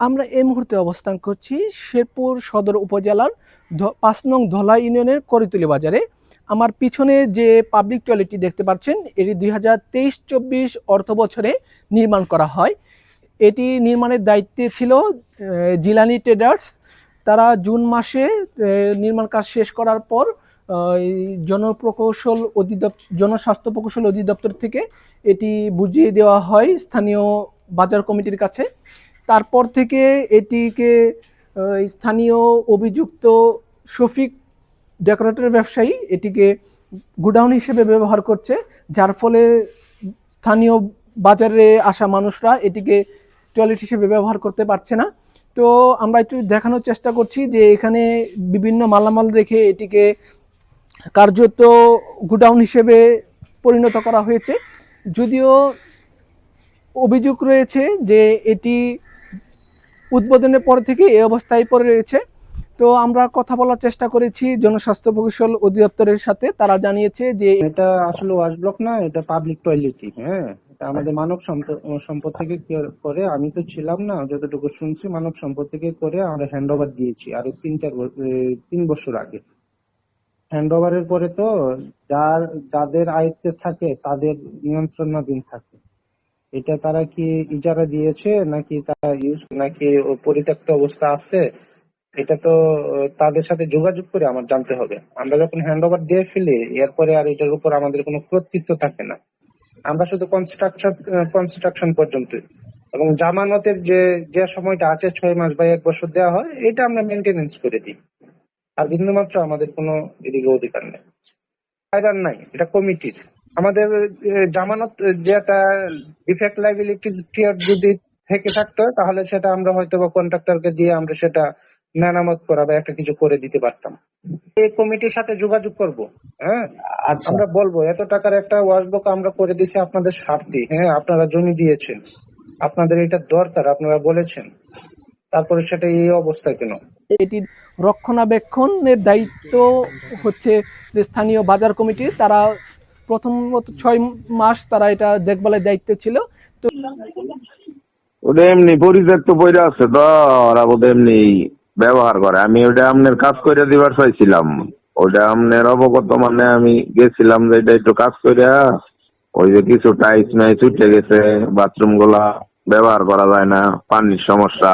আমরা এই মুহূর্তে অবস্থান করছি শেরপুর সদর উপজেলার ৫ নং ধলা ইউনিয়নের করিতুলি বাজারে। আমার পিছনে যে পাবলিক টয়লেটটি দেখতে পাচ্ছেন এটি ২০২৩-২৪ অর্থ বছরে নির্মাণ করা হয়। এটি নির্মাণের দায়িত্বে ছিল জিলানি ট্রেডার্স। তারা জুন মাসে নির্মাণ কাজ শেষ করার পর এই জনস্বাস্থ্য প্রকৌশল অধিদপ্তর থেকে এটি বুঝিয়ে দেওয়া হয় স্থানীয় বাজার কমিটির কাছে। তারপর থেকে এটিকে স্থানীয় অভিযুক্ত শফিক ডেকোরেটর ব্যবসায়ী এটিকে গোডাউন হিসেবে ব্যবহার করছে, যার ফলে স্থানীয় বাজারে আসা মানুষরা এটিকে টয়লেট হিসেবে ব্যবহার করতে পারছে না। তো আমরা একটু দেখানোর চেষ্টা করছি যে এখানে বিভিন্ন মালামাল রেখে এটিকে কার্যত গোডাউন হিসেবে পরিণত করা হয়েছে। যদিও অভিযোগ রয়েছে যে এটি উদ্বোধনের পর থেকে এই অবস্থায় পড়ে রয়েছে। তো আমরা কথা বলার চেষ্টা করেছি জনস্বাস্থ্য প্রকৌশল অধিদপ্তরের সাথে। তারা জানিয়েছে যে এটা আসলে ওয়াশ ব্লক না, এটা পাবলিক টয়লেটই। হ্যাঁ, এটা আমাদের মানব সম্পদ থেকে করে, আমি তো ছিলাম না, যতটুকু শুনছি মানব সম্পদ থেকে করে আমরা হ্যান্ড ওভার দিয়েছি আরো ৩ বছর আগে। হ্যান্ড ওভারের পরে তো যাদের আয়ত্তে থাকে তাদের নিয়ন্ত্রণাধীন থাকে। এটা তারা কি ইজারা দিয়েছে নাকি তারা নাকি পরিত্যক্ত অবস্থা আছে, এটা তো তাদের সাথে যোগাযোগ করে আমার জানতে হবে। আমরা যখন হ্যান্ড ওভার দিয়ে ফেলি এরপরে আর এটার উপর আমাদের কোনো কর্তৃত্ব থাকে না। আমরা শুধু কনস্ট্রাকশন পর্যন্ত, এবং জামানতের যে সময়টা আছে ৬ মাস বা ১ বছর দেওয়া হয়, এটা আমরা মেনটেনেন্স করে দিই। আর বিন্দুমাত্র আমাদের কোনো এদিকে অধিকার নেই, ফাইবার নাই, এটা কমিটির। আমাদের জামানত যেটা ডিফেক্ট লাইবিলিটিস যদি থেকে থাকতো তাহলে সেটা আমরা হয়তো বা কন্ট্রাক্টরকে দিয়ে আমরা সেটা মেরামত করা বা একটা কিছু করে দিতে পারতাম। এই কমিটির সাথে যোগাযোগ করব। হ্যাঁ, আচ্ছা, আমরা বলবো এত টাকার একটা ওয়াশবক আমরা করে দিছি আপনাদের স্বার্থে। হ্যাঁ, আপনারা জমি দিয়েছেন, আপনাদের এটা দরকার, আপনারা বলেছেন, তারপরে সেটা এই অবস্থা কেন? এটির রক্ষণাবেক্ষণের দায়িত্ব হচ্ছে যে স্থানীয় বাজার কমিটির। তারা প্রথমত ৬ মাস তারা এটা দেখভালের দায়িত্বে ছিল। তো ওটা এমনি পরিত্যক্ত পইরা আছে তো, ওরা বোধ এমনি ব্যবহার করে। আমি ওটা আপনার কাজ করে দিবার চাইছিলাম, ওটা আপনার অবগত মানে আমি গেছিলাম যে এটা একটু কাজ করিয়া, ওই যে কিছু টাইস নাই ছুটে গেছে, বাথরুম গুলা ব্যবহার করা যায় না, পানির সমস্যা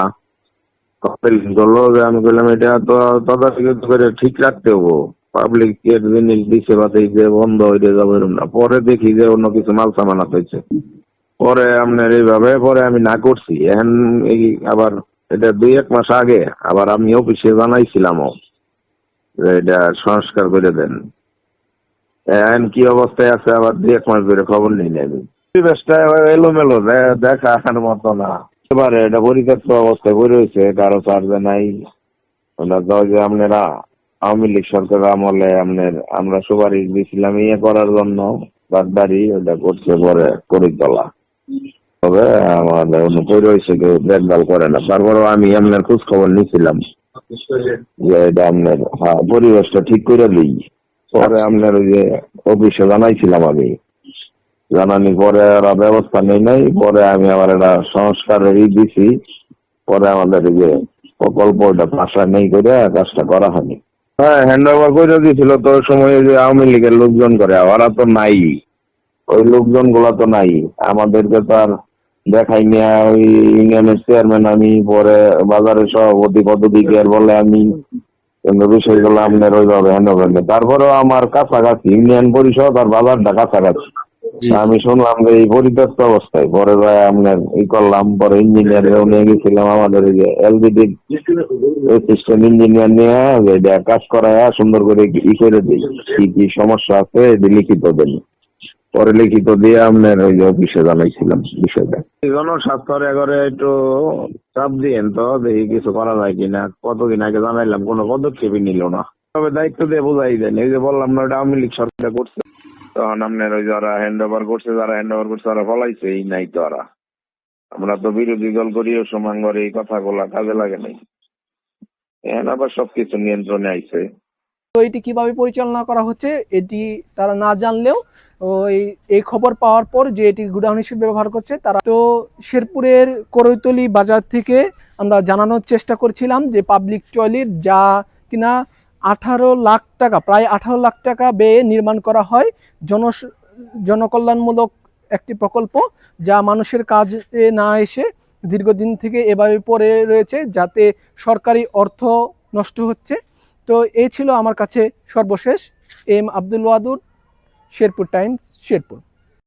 কমপ্লেইন করলো। যে আমি বললাম এটা তো তদারকি করে ঠিক রাখতে হবো, পাবলিক এর জিনিস দিছে বাদে যে বন্ধ হইতে যাবে এরকম না। পরে দেখি যে অন্য কিছু মাল সামান হয়েছে, পরে আপনার এইভাবে পরে আমি না করছি। এখন এই আবার এটা ২-১ মাস আগে আবার আমি অফিসে জানাইছিলামও যে এটা সংস্কার করে দেন। এখন কি অবস্থায় আছে আবার ২-১ মাস ধরে খবর নেই না। আমি পরিবেশটা এলোমেলো, দেখার মতো না। এবারে এটা পরিত্যক্ত অবস্থায় পড়ে রয়েছে, কারো চার্জে নাই। ওটা তো ওই যে আপনারা আওয়ামী লীগ সরকার আমলে আমরা সুপারিশ দিয়েছিলাম ইয়ে করার জন্য, বাদবাড়ি ওটা করছে পরে করিতলা। তবে আমাদের অনুকূল রয়েছে, কেউ দেখভাল করে না। তারপরেও আমি আপনার খোঁজ খবর নিয়েছিলাম যে এটা আপনার পরিবেশটা ঠিক করে দিই। পরে আপনার ওই যে অফিসে জানাইছিলাম, আমি জানানি পরে ওরা ব্যবস্থা নেই নাই। পরে আমি আমার একটা সংস্কারের দিছি, পরে আমাদের এই যে প্রকল্পটা পাশা নেই করে কাজটা করা হয়নি। হ্যাঁ, হ্যান্ড ওভার করে দিয়েছিল তো ওই সময় যে আওয়ামী লীগের লোকজন করে, ওরা তো নাই, ওই লোকজন গুলা তো নাই। আমাদেরকে তো আর দেখাই নিয়ে ওই ইউনিয়নের চেয়ারম্যান আমি, পরে বাজারের সভাপতি পদবিকের বলে আমি, কিন্তু বিষয়গুলো আপনার ওইভাবে হ্যান্ড ওভার নেই। তারপরেও আমার কাছাকাছি ইউনিয়ন পরিষদ আর বাজারটা কাছাকাছি। আমি শুনলাম যে এই পরিত্যক্ত অবস্থায়, পরে ভাই আপনার করলাম, পরে ইঞ্জিনিয়ার নিয়ে গেছিলাম, আমাদের এই যে এলবিডি সিস্টেম ইঞ্জিনিয়ার নিয়ে যে কাজ করায় সুন্দর করে করে দিই, কি কি সমস্যা আছে লিখিত দেন। পরে লিখিত দিয়ে আপনার ওই অফিসে জানাইছিলাম বিষয়টা। জনস্বাস্থ্যের এগারে একটু চাপ দিয়েন তো, দেখি কিছু করা যায় কিনা। কতদিন আগে জানাইলাম, কোনো পদক্ষেপই নিল না। তবে দায়িত্ব দিয়ে বোঝাই দেন, এই যে বললাম না ওটা আওয়ামী লীগ সরকার করছে, তখন আপনার ওই যারা হ্যান্ড ওভার করছে তারা ফলাইছে এই নাই তো। আমরা তো বিরোধী দল করিও সমান করে এই কথাগুলা কাজে লাগে নাই। এখন আবার সবকিছু নিয়ন্ত্রণে আইছে। তো এটি কিভাবে পরিচালনা করা হচ্ছে এটি তারা না জানলেও ওই এই খবর পাওয়ার পর যে এটি গুডাউন হিসেবে ব্যবহার করছে তারা, তো শেরপুরের করৈতলি বাজার থেকে আমরা জানানোর চেষ্টা করছিলাম যে পাবলিক টয়লেট যা কিনা 18 লাখ টাকা, প্রায় 18 লাখ টাকা ব্যয়ে নির্মাণ করা হয়, জনকল্যাণমূলক একটি প্রকল্প, যা মানুষের কাজে না এসে দীর্ঘদিন থেকে এভাবে পড়ে রয়েছে, যাতে সরকারি অর্থ নষ্ট হচ্ছে। তো এই ছিল আমার কাছে সর্বশেষ। M Abdul Wadud, Sherpur Times, Sherpur.